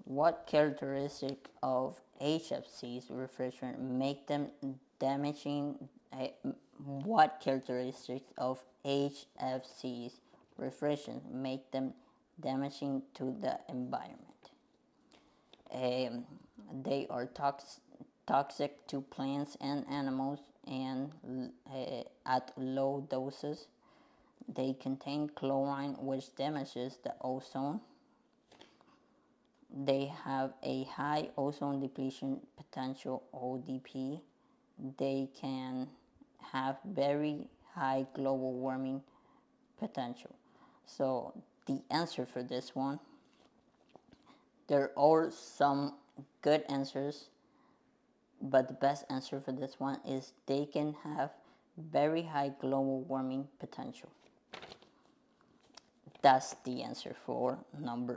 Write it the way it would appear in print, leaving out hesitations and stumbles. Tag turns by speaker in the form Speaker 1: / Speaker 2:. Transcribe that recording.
Speaker 1: What characteristics of HFCs refrigerant make them damaging? What characteristics of HFCs refrigerant make them damaging to the environment? They are toxic to plants and animals and at low doses. They contain chlorine, which damages the ozone. They have a high ozone depletion potential, ODP. They can have very high global warming potential. So the answer for this one, there are some good answers, but the best answer for this one is they can have very high global warming potential. That's the answer for number